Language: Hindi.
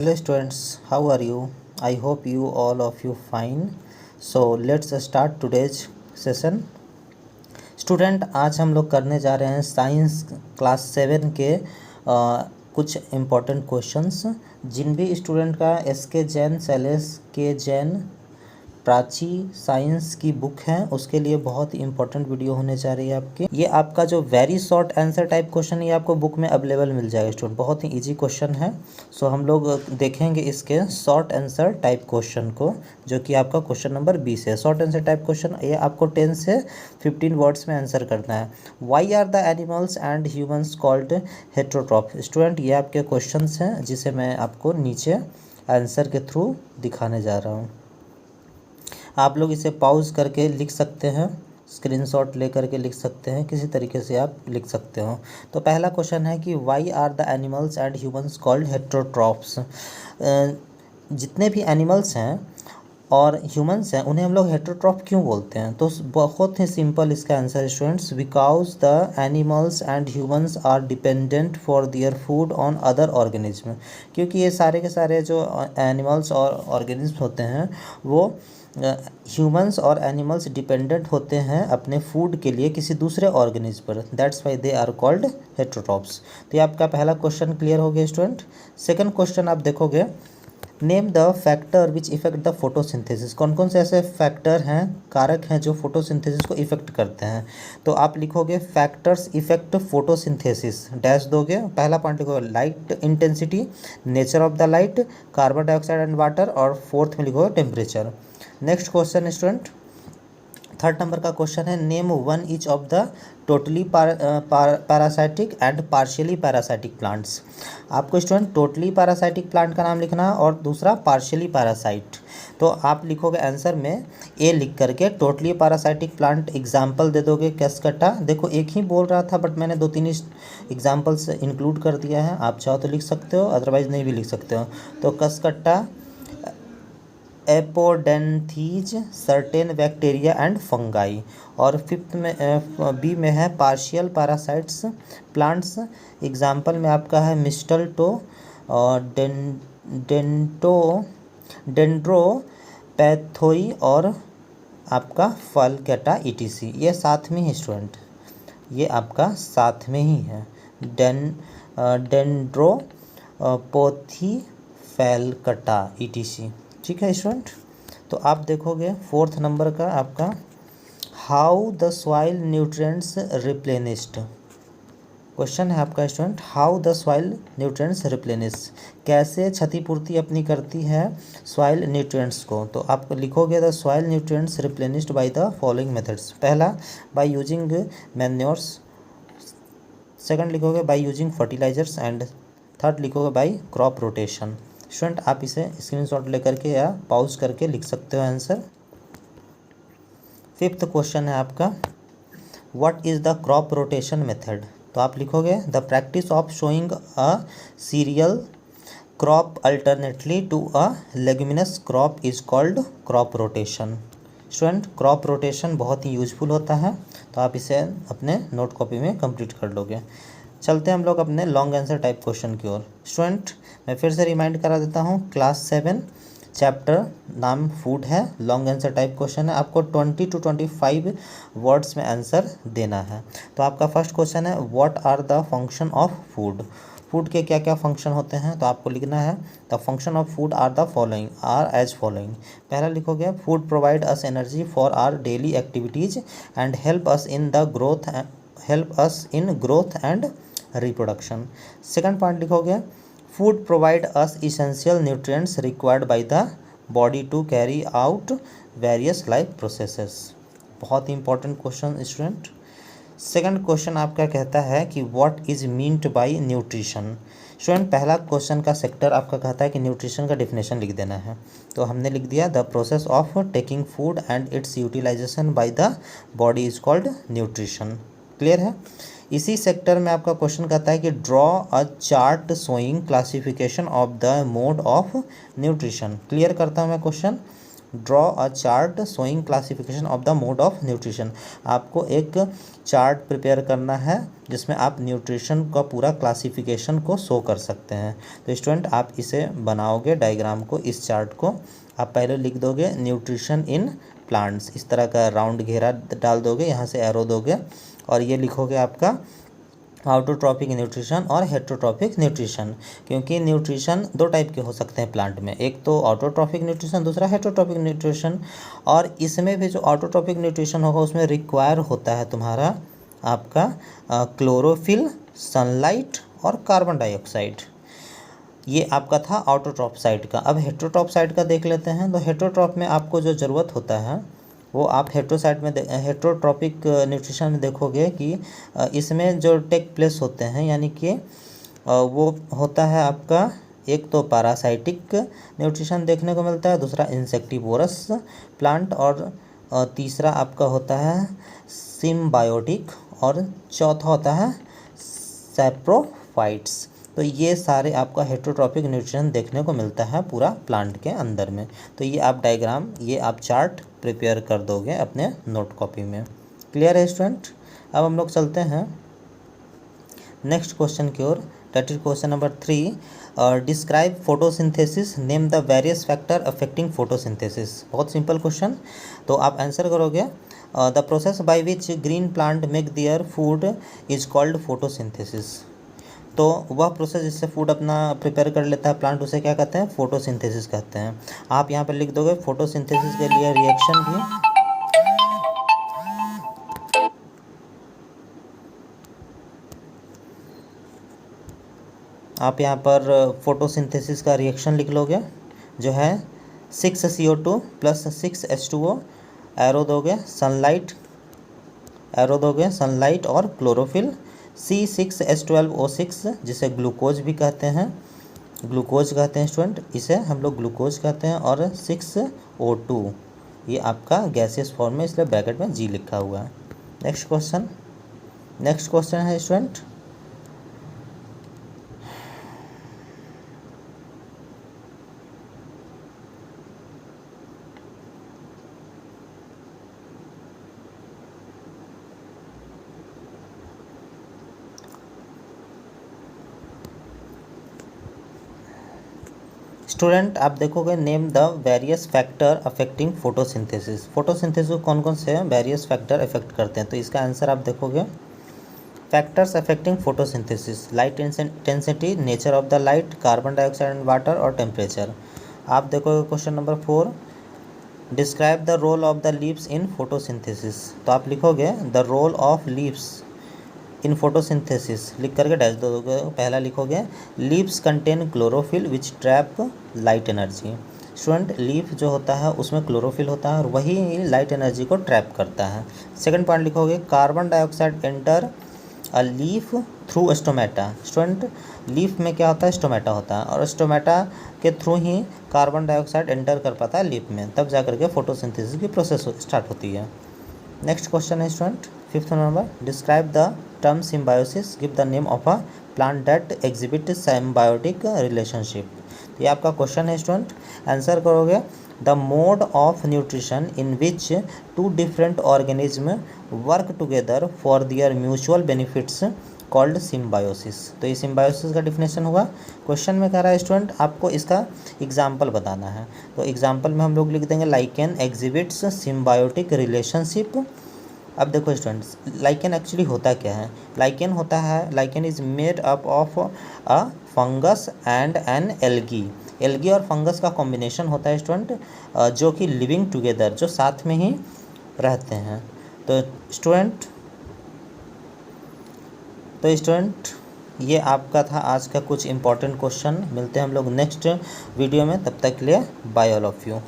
Hello students, how are you? I hope you all of you fine. So let's start today's session. Student आज हम लोग करने जा रहे हैं साइंस क्लास 7 के कुछ इम्पोर्टेंट क्वेश्चंस। जिन भी स्टूडेंट का एस के जैन, शैलेश के जैन, प्राची साइंस की बुक है उसके लिए बहुत ही इंपॉर्टेंट वीडियो होने जा रही है आपकी। ये आपका जो very short answer type question ये आपको बुक में अवेलेबल मिल जाएगा स्टूडेंट। बहुत ही इजी क्वेश्चन है। सो हम लोग देखेंगे इसके शॉर्ट आंसर टाइप क्वेश्चन को, जो कि आपका क्वेश्चन नंबर 20 है। शॉर्ट आंसर टाइप क्वेश्चन ये आपको 10 से 15 वर्ड्स में आंसर करना है। Why are the animals and humans called heterotroph? Student ये आपके क्वेश्चन हैं जिसे मैं आपको नीचे आंसर के थ्रू दिखाने जा रहा हूँ। आप लोग इसे पॉज करके लिख सकते हैं, स्क्रीनशॉट ले करके लिख सकते हैं, किसी तरीके से आप लिख सकते हो। तो पहला क्वेश्चन है कि why are the animals and humans called heterotrophs? जितने भी एनिमल्स हैं और ह्यूमंस हैं उन्हें हम लोग हेट्रोट्रॉफ क्यों बोलते हैं? तो बहुत ही सिंपल इसका answer students, because the animals and humans are dependent for their food on other organism. क्योंकि ये सारे के सारे जो एनिमल्स और ऑर्गेनिज्म होते हैं वो ह्यूमंस और एनिमल्स डिपेंडेंट होते हैं अपने फूड के लिए किसी दूसरे ऑर्गेनिज्म पर। That's why they are called heterotrophs. तो ये आपका पहला क्वेश्चन क्लियर हो गया स्टूडेंट। सेकंड क्वेश्चन आप देखोगे, name the factor which effect the photosynthesis? कौन कौन से ऐसे फैक्टर हैं, कारक हैं जो फोटोसिंथेसिस को इफेक्ट करते हैं? तो आप लिखोगे फैक्टर्स इफेक्ट फोटोसिंथेसिस, डैश दोगे। पहला पॉइंट लिखोगे light intensity, nature of the light, carbon dioxide and water, और फोर्थ में लिखोगे temperature. Next question student, third number का क्वेश्चन है, name one each of the totally parasitic and partially parasitic plants. आपको स्टूडेंट टोटली पैरासाइटिक प्लांट का नाम लिखना है और दूसरा पार्शियली पैरासाइट। तो आप लिखोगे आंसर में ए लिख करके टोटली पैरासाइटिक प्लांट एग्जाम्पल दे दोगे। कसकट्टा, देखो एक ही बोल रहा था बट मैंने 2-3 एग्जाम्पल्स इंक्लूड कर दिया है। आप चाहो तो लिख सकते हो, अदरवाइज नहीं भी लिख सकते हो। तो Cuscuta, Apodanthes, certain bacteria and fungi. और फिफ्थ में बी में है पार्शियल पैरासाइट्स प्लांट्स। एग्जाम्पल में आपका है मिस्टलटो, डेंड्रोपैथोई और आपका फलकैटा ईटीसी। ये साथ में ही स्टूडेंट, ये आपका साथ में ही है, डेंड्रोपोथी फैलकटा ईटीसी। ठीक है स्टूडेंट। तो आप देखोगे फोर्थ नंबर का आपका, how the soil nutrients replenished? Question है आपका student, how the soil nutrients replenish? कैसे क्षतिपूर्ति अपनी करती है सॉइल न्यूट्रिएंट्स को? तो आप लिखोगे the soil nutrients replenished by the following methods. पहला बाय यूजिंग मैन्योर्स, सेकंड लिखोगे by using fertilisers, and third लिखोगे बाय क्रॉप रोटेशन। स्टूडेंट आप इसे स्क्रीनशॉट लेकर के या पॉज करके लिख सकते हो आंसर। फिफ्थ क्वेश्चन है आपका, what is the crop rotation method? तो आप लिखोगे the practice of showing a cereal crop alternately to a leguminous crop is called crop rotation. Student crop rotation बहुत ही यूजफुल होता है, तो आप इसे अपने नोट कॉपी में कंप्लीट कर लोगे। चलते हैं हम लोग अपने लॉन्ग आंसर टाइप क्वेश्चन की ओर। स्टूडेंट मैं फिर से रिमाइंड करा देता हूँ, क्लास 7 चैप्टर नाम फूड है, लॉन्ग आंसर टाइप क्वेश्चन है। आपको 20 to 25 वर्ड्स में आंसर देना है। तो आपका फर्स्ट क्वेश्चन है, what are the function of food? Food के क्या क्या फंक्शन होते हैं? तो आपको लिखना है the function of food are the following, are as following. पहला लिखोगे food provide us energy for our daily activities and help us in growth and reproduction. Second point लिखोगे food provide us essential nutrients required by the body to carry out various life processes. बहुत ही important question student. Second question आपका कहता है कि what is meant by nutrition? Student पहला क्वेश्चन का सेक्टर आपका कहता है कि न्यूट्रिशन का डिफिनेशन लिख देना है। तो हमने लिख दिया the process of taking food and its utilisation by the body is called nutrition. Clear है। इसी सेक्टर में आपका क्वेश्चन कहता है कि draw a chart showing classification of the mode of nutrition. Clear करता हूँ मैं question. Draw a chart showing classification of the mode of nutrition. आपको एक चार्ट प्रिपेयर करना है जिसमें आप न्यूट्रिशन का पूरा क्लासिफिकेशन को शो कर सकते हैं। तो स्टूडेंट आप इसे बनाओगे डायग्राम को, इस चार्ट को आप पहले लिख दोगे न्यूट्रिशन इन प्लांट्स, इस तरह का राउंड घेरा डाल दोगे, यहाँ से एरो दोगे और ये लिखोगे आपका ऑटोट्रॉपिक न्यूट्रिशन और हेट्रोट्रॉपिक न्यूट्रिशन। क्योंकि न्यूट्रिशन दो टाइप के हो सकते हैं प्लांट में, एक तो ऑटोट्रॉपिक न्यूट्रिशन, दूसरा हेट्रोट्रॉपिक न्यूट्रिशन। और इसमें भी जो ऑटोट्रॉपिक न्यूट्रिशन होगा उसमें रिक्वायर होता है तुम्हारा आपका क्लोरोफिल, सनलाइट और कार्बन डाइऑक्साइड। ये आपका था ऑटोट्रॉप साइड का। अब हेट्रोट्रॉप साइड का देख लेते हैं। तो हेट्रोट्रॉप में आपको जो ज़रूरत होता है वो आप हेट्रोट्रॉपिक न्यूट्रिशन में देखोगे कि इसमें जो टेक प्लेस होते हैं, यानी कि वो होता है आपका एक तो पैरासाइटिक न्यूट्रिशन देखने को मिलता है, दूसरा इंसेक्टिवोरस प्लांट और तीसरा आपका होता है सिम्बायोटिक और चौथा होता है सैप्रोफाइट्स। तो ये सारे आपका हेट्रोट्रॉपिक न्यूट्रिशन देखने को मिलता है पूरा प्लांट के अंदर में। तो ये आप डायग्राम, ये आप चार्ट प्रिपेयर कर दोगे अपने नोट कॉपी में। क्लियर है स्टूडेंट? अब हम लोग चलते हैं नेक्स्ट क्वेश्चन की ओर। That is question number 3। Describe photosynthesis, name the various factor affecting photosynthesis. बहुत सिंपल क्वेश्चन, तो आप आंसर करोगे the process by which green plant make their food is called photosynthesis. तो वह प्रोसेस जिससे फूड अपना प्रिपेयर कर लेता है प्लांट, उसे क्या कहते हैं? फोटोसिंथेसिस कहते हैं। आप यहाँ पर लिख दोगे फोटोसिंथेसिस के लिए रिएक्शन भी, आप यहाँ पर फोटोसिंथेसिस का रिएक्शन लिख लोगे जो है 6CO2 + 6H2O, एरो दोगे सनलाइट और क्लोरोफिल, C6H12O6 जिसे ग्लूकोज भी कहते हैं, स्टूडेंट, इसे हम लोग ग्लूकोज कहते हैं, और 6O2 ये आपका गैसियस फॉर्म में, इसलिए ब्रैकेट में G लिखा हुआ है। नेक्स्ट क्वेश्चन है स्टूडेंट, स्टूडेंट आप देखोगे name the various factor affecting photosynthesis. Photosynthesis को कौन कौन से वेरियस फैक्टर अफेक्ट करते हैं? तो इसका आंसर आप देखोगे factors affecting photosynthesis, light intensity, nature of the light, carbon dioxide and water और टेम्परेचर। आप देखोगे question number 4, describe the role of the leaves in photosynthesis. तो आप लिखोगे the role of leaves in photosynthesis, लिख करके डैश दोगे। पहला लिखोगे leaves contain chlorophyll which trap light energy. Student leaf जो होता है उसमें क्लोरोफिल होता है और वही लाइट एनर्जी को ट्रैप करता है। सेकंड पॉइंट लिखोगे carbon dioxide enter a leaf through stomata. Student leaf में क्या होता है? स्टोमेटा होता है, और स्टोमेटा के थ्रू ही कार्बन डाइऑक्साइड एंटर कर पाता है लीफ में, तब जा करके फोटोसिंथेसिस की प्रोसेस स्टार्ट होती है। नेक्स्ट क्वेश्चन है student 5th number, describe the term symbiosis, give the name of a plant that exhibit symbiotic relationship. ये आपका क्वेश्चन है स्टूडेंट। आंसर करोगे the mode of nutrition in which two different organism work together for their mutual benefits called symbiosis. तो ये सिम्बायोसिस का डिफिनेशन हुआ। क्वेश्चन में कह रहा है स्टूडेंट आपको इसका एग्जाम्पल बताना है। तो एग्जाम्पल में हम लोग लिख देंगे लाइकेन एग्जिबिट्स सिम्बायोटिक रिलेशनशिप। अब देखो स्टूडेंट्स, लाइकेन एक्चुअली होता क्या है? Lichen is made up of a fungus and an algae और फंगस का कॉम्बिनेशन होता है स्टूडेंट, जो कि लिविंग टुगेदर, जो साथ में ही रहते हैं। तो स्टूडेंट ये आपका था आज का कुछ इंपॉर्टेंट क्वेश्चन। मिलते हैं हम लोग नेक्स्ट वीडियो में, तब तक के लिए बाय ऑल ऑफ यू।